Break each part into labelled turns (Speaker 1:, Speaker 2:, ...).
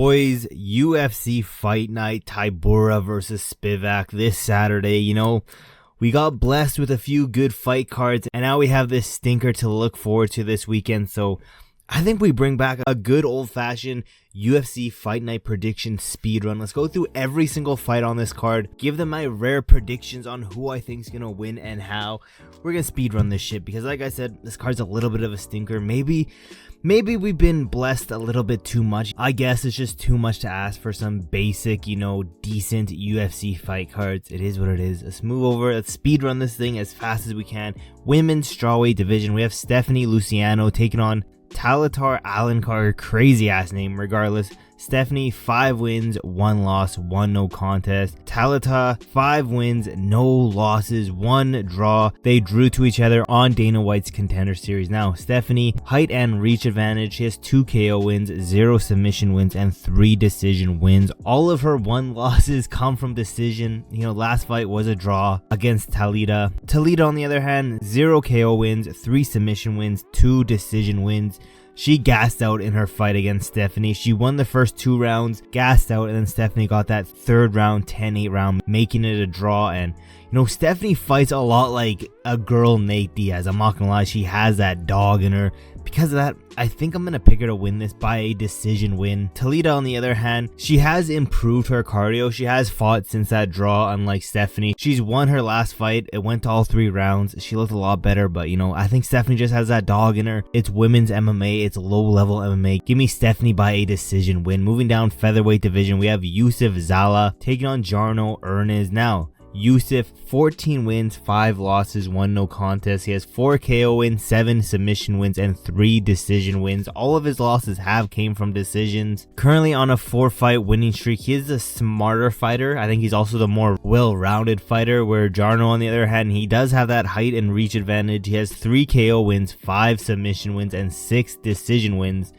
Speaker 1: Boys, UFC Fight Night, Tybura versus Spivac this Saturday. You know, we got blessed with a few good fight cards, and now we have this stinker to look forward to this weekend. So I think we bring back a good old-fashioned UFC Fight Night prediction speedrun. Let's go through every single fight on this card, give them my rare predictions on who I think is going to win and how. We're going to speedrun this shit because, like I said, this card's a little bit of a stinker. Maybe we've been blessed a little bit too much. I guess it's just too much to ask for some basic, you know, decent UFC fight cards. It is what it is. Let's move over. Let's speedrun this thing as fast as we can. Women's strawweight division. We have Stephanie Luciano taking on Talita Alencar, crazy ass name regardless. Stephanie, 5 wins, 1 loss, 1 no contest. Talita, 5 wins, no losses, 1 draw. They drew to each other on Dana White's Contender Series. Now, Stephanie, height and reach advantage. She has 2 KO wins, 0 submission wins, and 3 decision wins. All of her 1 losses come from decision. You know, last fight was a draw against Talita. Talita, on the other hand, 0 KO wins, 3 submission wins, 2 decision wins. She gassed out in her fight against Stephanie. She won the first 2 rounds, gassed out, and then Stephanie got that 3rd round, 10-8 round, making it a draw. And, you know, Stephanie fights a lot like a girl Nate Diaz. I'm not gonna lie, she has that dog in her. Because of that, I think I'm going to pick her to win this by a decision win. Talita, on the other hand, she has improved her cardio. She has fought since that draw, unlike Stephanie. She's won her last fight. It went to all 3 rounds. She looked a lot better, but, you know, I think Stephanie just has that dog in her. It's women's MMA. It's low-level MMA. Give me Stephanie by a decision win. Moving down featherweight division, we have Youssef Zalal taking on Jarno Errens. Now, Youssef, 14 wins, 5 losses, 1 no contest. He has 4 KO wins, 7 submission wins, and 3 decision wins. All of his losses came from decisions. Currently on a 4-fight winning streak. He is a smarter fighter. I think he's also the more well-rounded fighter, where Jarno, on the other hand, he does have that height and reach advantage. He has 3 KO wins, 5 submission wins, and 6 decision wins.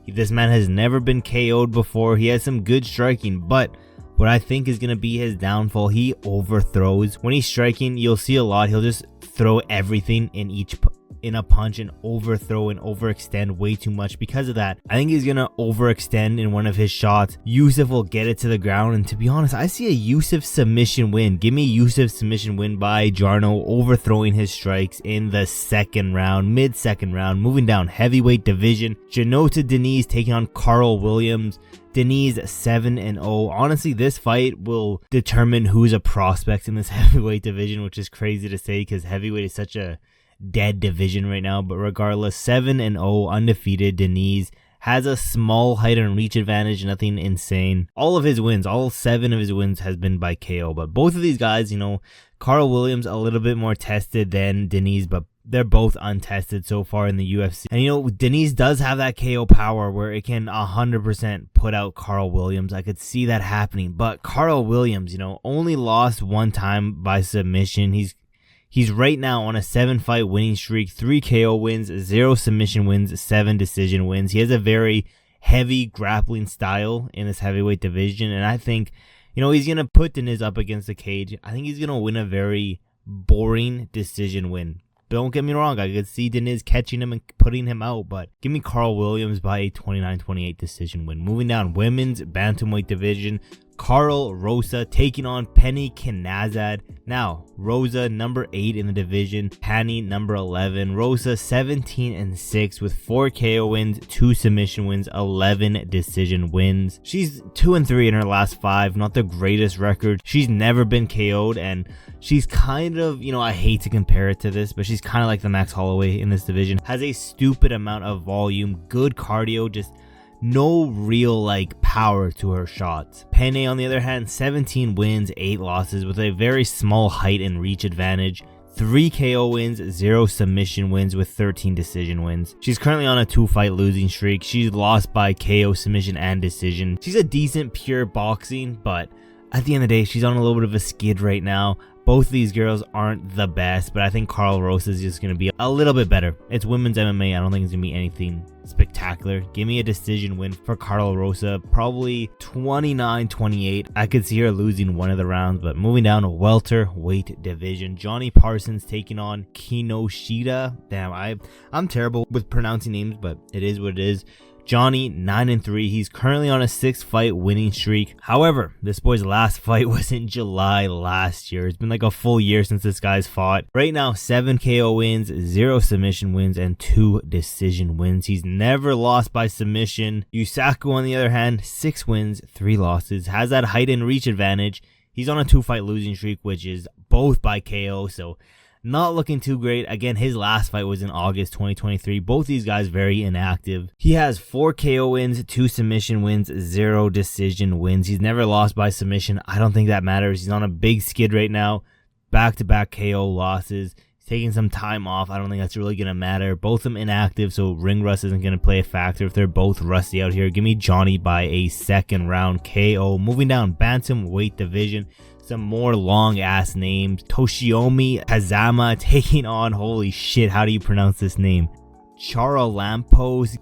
Speaker 1: This man has never been KO'd before. He has some good striking, but what I think is going to be his downfall, he overthrows. When he's striking, you'll see a lot. He'll just throw everything in a punch and overthrow and overextend way too much. Because of that, I think he's going to overextend in one of his shots. Youssef will get it to the ground, and to be honest, I see a Youssef submission win. Give me Youssef submission win by Jarno, overthrowing his strikes in the 2nd round, mid-2nd round. Moving down heavyweight division, Jhonata Diniz taking on Karl Williams. Diniz 7-0. Honestly, this fight will determine who's a prospect in this heavyweight division, which is crazy to say because heavyweight is such a dead division right now. But regardless, 7-0, undefeated. Diniz has a small height and reach advantage, nothing insane. All of his wins, all 7 of his wins has been by KO. But both of these guys, you know, Karl Williams a little bit more tested than Diniz, but they're both untested so far in the UFC. And, you know, Diniz does have that KO power where it can 100% put out Karl Williams. I could see that happening. But Karl Williams, you know, only lost 1 time by submission. He's right now on a 7-fight winning streak, 3 KO wins, 0 submission wins, 7 decision wins. He has a very heavy grappling style in this heavyweight division. And I think, you know, he's going to put Diniz up against the cage. I think he's going to win a very boring decision win. Don't get me wrong, I could see Diniz catching him and putting him out, but give me Karl Williams by a 29-28 decision win. Moving down women's bantamweight division, Rosa taking on Pannie Kianzad. Now, Rosa number 8 in the division, Pannie number 11. Rosa 17-6 with 4 KO wins, 2 submission wins, 11 decision wins. She's 2-3 in her last 5, not the greatest record. She's never been KO'd, and she's kind of, you know, I hate to compare it to this, but she's kind of like the Max Holloway in this division. Has a stupid amount of volume, good cardio, just no real like power to her shots. Pannie, on the other hand, 17 wins, 8 losses with a very small height and reach advantage. 3 KO wins, 0 submission wins with 13 decision wins. She's currently on a 2-fight losing streak. She's lost by KO, submission, and decision. She's a decent pure boxing, but at the end of the day, she's on a little bit of a skid right now. Both of these girls aren't the best, but I think Rosa is just going to be a little bit better. It's women's MMA. I don't think it's going to be anything spectacular. Give me a decision win for Rosa, probably 29-28. I could see her losing one of the rounds, but moving down to welterweight division, Johnny Parsons taking on Kinoshita. Damn, I'm terrible with pronouncing names, but it is what it is. Jonny 9-3. He's currently on a 6-fight winning streak. However, this boy's last fight was in July last year. It's been like a full year since this guy's fought. Right now, 7 KO wins, 0 submission wins, and 2 decision wins. He's never lost by submission. Yusaku, on the other hand, 6 wins, 3 losses. Has that height and reach advantage. He's on a 2-fight losing streak, which is both by KO, so not looking too great. Again, his last fight was in August 2023. Both these guys very inactive. He has 4 KO wins, 2 submission wins, 0 decision wins. He's never lost by submission. I don't think that matters. He's on a big skid right now. Back-to-back KO losses. He's taking some time off. I don't think that's really going to matter. Both of them inactive, so ring rust isn't going to play a factor if they're both rusty out here. Give me Jonny by a second round KO. Moving down, bantamweight division. Some more long ass names. Toshiomi, Kazama taking on, holy shit, how do you pronounce this name? Charalampos,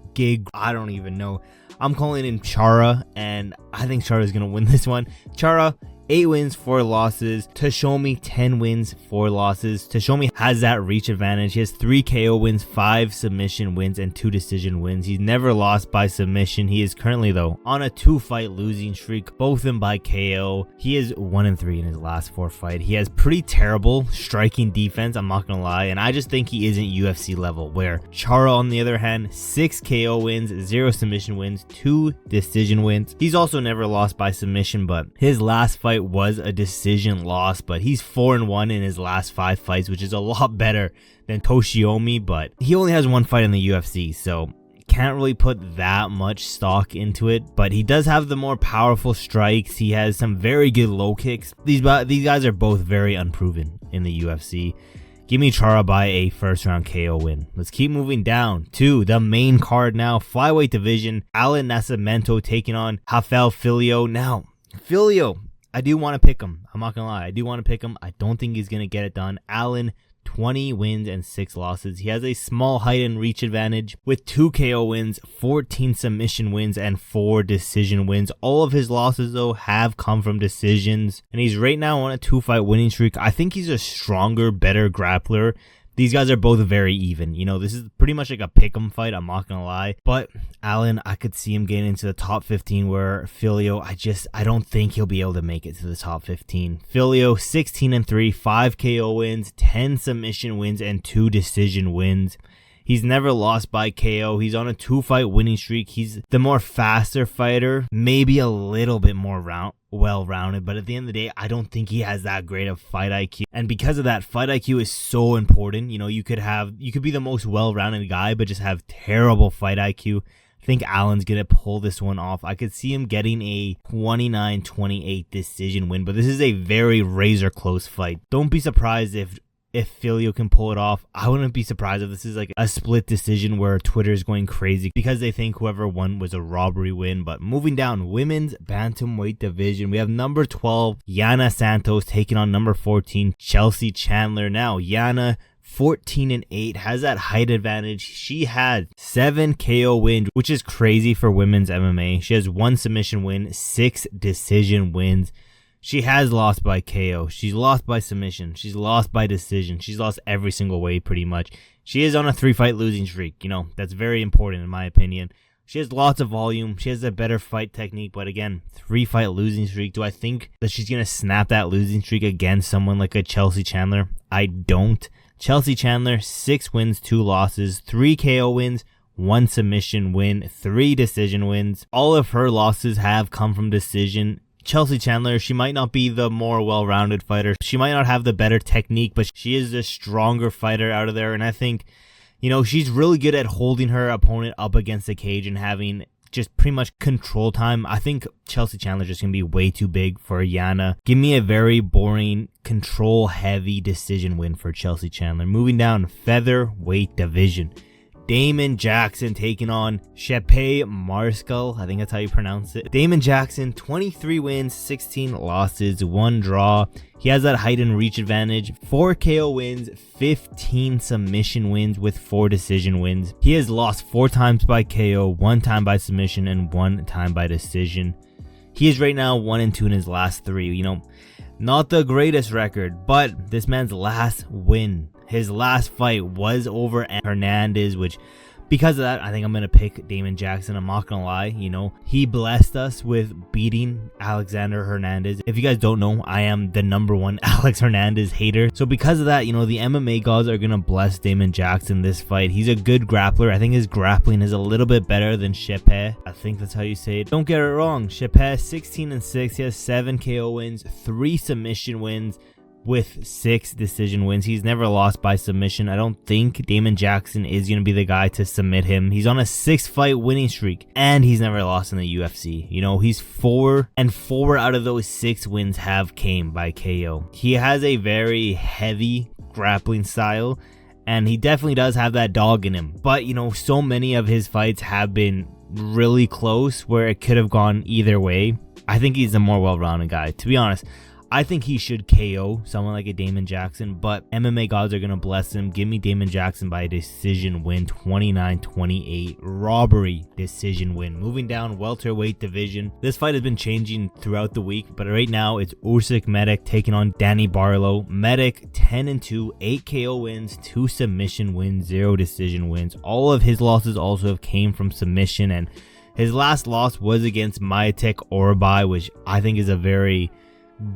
Speaker 1: I don't even know. I'm calling him Chara, and I think Chara is going to win this one. Chara, 8 wins, 4 losses. Toshiomi, 10 wins, 4 losses. Toshiomi has that reach advantage. He has 3 KO wins, 5 submission wins, and 2 decision wins. He's never lost by submission. He is currently, though, on a 2-fight losing streak, both of them by KO. He is 1-3 in his last 4 fights. He has pretty terrible striking defense, I'm not going to lie, and I just think he isn't UFC level, where Chara, on the other hand, 6 KO wins, 0 submission wins, 2 decision wins. He's also never lost by submission, but his last fight was a decision loss, but he's 4-1 in his last 5 fights, which is a lot better than Toshiomi, but he only has 1 fight in the UFC, so can't really put that much stock into it. But he does have the more powerful strikes. He has some very good low kicks. These guys are both very unproven in the UFC. Give me Chara by a first round KO win. Let's keep moving down to the main card now. Flyweight division. Allan Nascimento taking on Jafel. Now, Filio, I do want to pick him. I'm not going to lie. I do want to pick him. I don't think he's going to get it done. Allan, 20 wins and 6 losses. He has a small height and reach advantage with 2 KO wins, 14 submission wins, and 4 decision wins. All of his losses, though, have come from decisions. And he's right now on a 2-fight winning streak. I think he's a stronger, better grappler. These guys are both very even. You know, this is pretty much like a pick'em fight, I'm not gonna lie. But Allan, I could see him getting into the top 15, where Filio, I don't think he'll be able to make it to the top 15. Filio, 16-3, 5 KO wins, 10 submission wins, and 2 decision wins. He's never lost by KO. He's on a 2-fight winning streak. He's the more faster fighter, maybe a little bit more well-rounded, but at the end of the day, I don't think he has that great of fight IQ. And because of that, fight IQ is so important. You know, you could be the most well-rounded guy, but just have terrible fight IQ. I think Allan's going to pull this one off. I could see him getting a 29-28 decision win, but this is a very razor close fight. Don't be surprised if Filio can pull it off. I wouldn't be surprised if this is like a split decision where Twitter is going crazy because they think whoever won was a robbery win. But moving down, women's bantamweight division, we have number 12, Yana Santos, taking on number 14, Chelsea Chandler. Now, Yana, 14-8, has that height advantage. She had 7 KO wins, which is crazy for women's MMA. She has 1 submission win, 6 decision wins. She has lost by KO. She's lost by submission. She's lost by decision. She's lost every single way pretty much. She is on a 3-fight losing streak. You know, that's very important in my opinion. She has lots of volume. She has a better fight technique. But again, 3-fight losing streak. Do I think that she's going to snap that losing streak against someone like a Chelsea Chandler? I don't. Chelsea Chandler, 6 wins, 2 losses, 3 KO wins, 1 submission win, 3 decision wins. All of her losses have come from decision. Chelsea Chandler, she might not be the more well-rounded fighter. She might not have the better technique, but she is the stronger fighter out of there. And I think, you know, she's really good at holding her opponent up against the cage and having just pretty much control time. I think Chelsea Chandler is just going to be way too big for Yana. Give me a very boring, control-heavy decision win for Chelsea Chandler. Moving down, featherweight division. Damon Jackson taking on Mariscal. I think that's how you pronounce it. Damon Jackson, 23 wins, 16 losses, 1 draw. He has that height and reach advantage. 4 KO wins, 15 submission wins with 4 decision wins. He has lost 4 times by KO, 1 time by submission, and 1 time by decision. He is right now 1-2 in his last 3. You know, not the greatest record, but this man's last win, his last fight was over Hernandez, which because of that, I think I'm going to pick Damon Jackson. I'm not going to lie, you know, he blessed us with beating Alexander Hernandez. If you guys don't know, I am the #1 Alex Hernandez hater. So because of that, you know, the MMA gods are going to bless Damon Jackson this fight. He's a good grappler. I think his grappling is a little bit better than Shepe. I think that's how you say it. Don't get it wrong. Shepe 16-6. He has 7 KO wins, 3 submission wins, with 6 decision wins. He's never lost by submission. I don't think Damon Jackson is going to be the guy to submit him. He's on a 6-fight winning streak, and he's never lost in the UFC. You know, he's 4 out of those 6 wins have came by KO. He has a very heavy grappling style, and he definitely does have that dog in him. But, you know, so many of his fights have been really close where it could have gone either way. I think he's a more well-rounded guy. To be honest, I think he should KO someone like a Damon Jackson, but MMA gods are going to bless him. Give me Damon Jackson by a decision win, 29-28, robbery decision win. Moving down welterweight division. This fight has been changing throughout the week, but right now it's Usyk Medić taking on Danny Barlow. Medić 10-2, 8 KO wins, 2 submission wins, 0 decision wins. All of his losses also have came from submission, and his last loss was against Mayetek Orabai, which I think is a very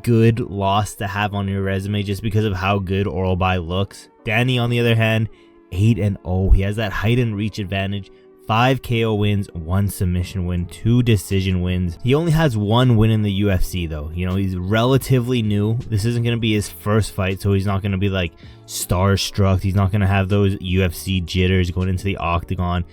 Speaker 1: good loss to have on your resume just because of how good Orabai looks. Danny, on the other hand, 8-0. He has that height and reach advantage. 5 KO wins, 1 submission win, 2 decision wins. He only has 1 win in the UFC though. You know, he's relatively new. This isn't going to be his first fight, so he's not going to be like starstruck. He's not going to have those UFC jitters going into the octagon.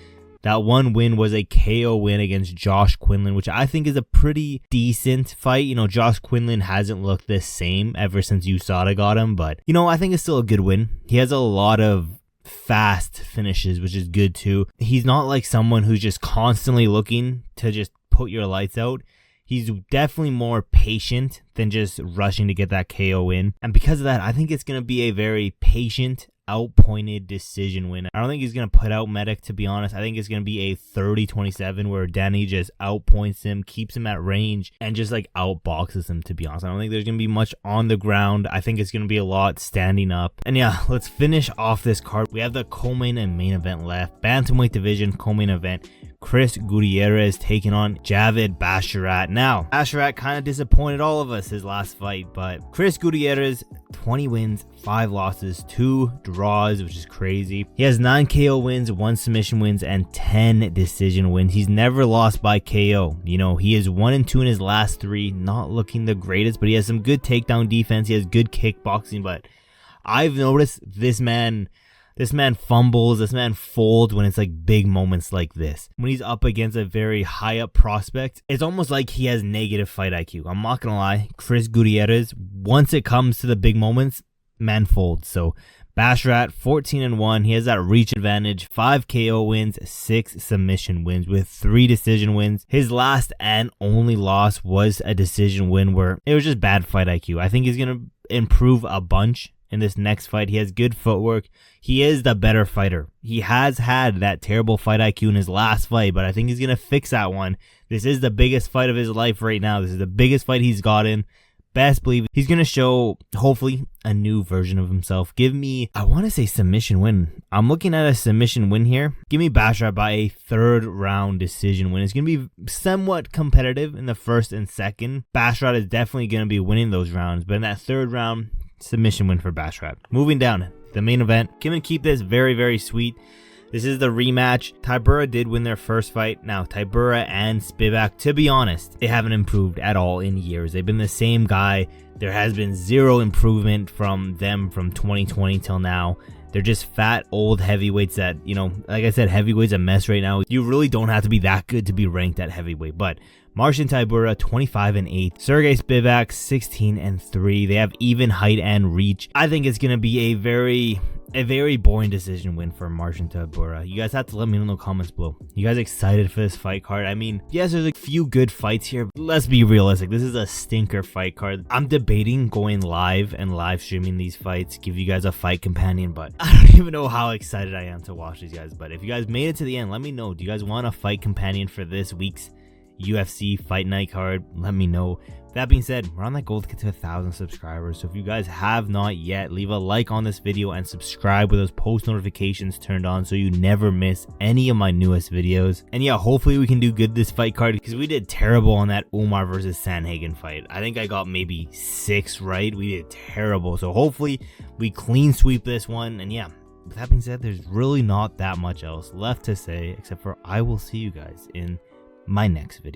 Speaker 1: That 1 win was a KO win against Josh Quinlan, which I think is a pretty decent fight. You know, Josh Quinlan hasn't looked the same ever since USADA got him, but, you know, I think it's still a good win. He has a lot of fast finishes, which is good too. He's not like someone who's just constantly looking to just put your lights out. He's definitely more patient than just rushing to get that KO win. And because of that, I think it's going to be a very patient, outpointed decision win. I don't think he's going to put out Medić, to be honest. I think it's going to be a 30-27 where Danny just outpoints him, keeps him at range, and just like outboxes him, to be honest. I don't think there's going to be much on the ground. I think it's going to be a lot standing up. And yeah, let's finish off this card. We have the co-main and main event left. Bantamweight division co-main event. Chris Gutierrez taking on Javid Basharat. Now, Basharat kind of disappointed all of us his last fight, but Chris Gutierrez, 20 wins, 5 losses, 2 draws, which is crazy. He has 9 KO wins, 1 submission wins, and 10 decision wins. He's never lost by KO. You know, he is 1-2 in his last 3, not looking the greatest, but he has some good takedown defense. He has good kickboxing, but I've noticed this man fumbles, this man folds when it's like big moments like this. When he's up against a very high up prospect, it's almost like he has negative fight IQ. I'm not gonna lie, Chris Gutierrez, once it comes to the big moments, man folds. So Basharat 14-1, he has that reach advantage, 5 KO wins, 6 submission wins with 3 decision wins. His last and only loss was a decision win where it was just bad fight IQ. I think he's gonna improve a bunch in this next fight. He has good footwork. He is the better fighter. He has had that terrible fight IQ in his last fight, but I think he's going to fix that one. This is the biggest fight of his life right now. This is the biggest fight he's gotten. Best believe he's going to show, hopefully, a new version of himself. Give me, I want to say submission win. I'm looking at a submission win here. Give me Basharat by a 3rd round decision win. It's going to be somewhat competitive in the 1st and 2nd. Basharat is definitely going to be winning those rounds, but in that 3rd round, submission win for Basharat. Moving down, the main event. I'm going to keep this very, very sweet. This is the rematch. Tybura did win their first fight. Now, Tybura and Spivac, to be honest, they haven't improved at all in years. They've been the same guy. There has been 0 improvement from them from 2020 till now. They're just fat, old heavyweights that, you know, like I said, heavyweight's a mess right now. You really don't have to be that good to be ranked at heavyweight, but Marcin Tybura 25-8, Sergey Spivac 16-3. They have even height and reach. I think it's gonna be a very boring decision win for Marcin Tybura. You guys have to let me know in the comments below. You guys excited for this fight card? I mean, yes, there's a few good fights here, but let's be realistic. This is a stinker fight card. I'm debating going live and live streaming these fights, give you guys a fight companion, but I don't even know how excited I am to watch these guys. But if you guys made it to the end, let me know. Do you guys want a fight companion for this week's UFC Fight Night card, let me know. That being said, we're on that goal to get to 1,000 subscribers, so if you guys have not yet, leave a like on this video and subscribe with those post notifications turned on so you never miss any of my newest videos. And yeah, hopefully we can do good this fight card, because we did terrible on that Umar versus Sandhagen fight. I think I got maybe 6 right. We did terrible, so hopefully we clean sweep this one. And yeah, with that being said, there's really not that much else left to say, except for I will see you guys in my next video.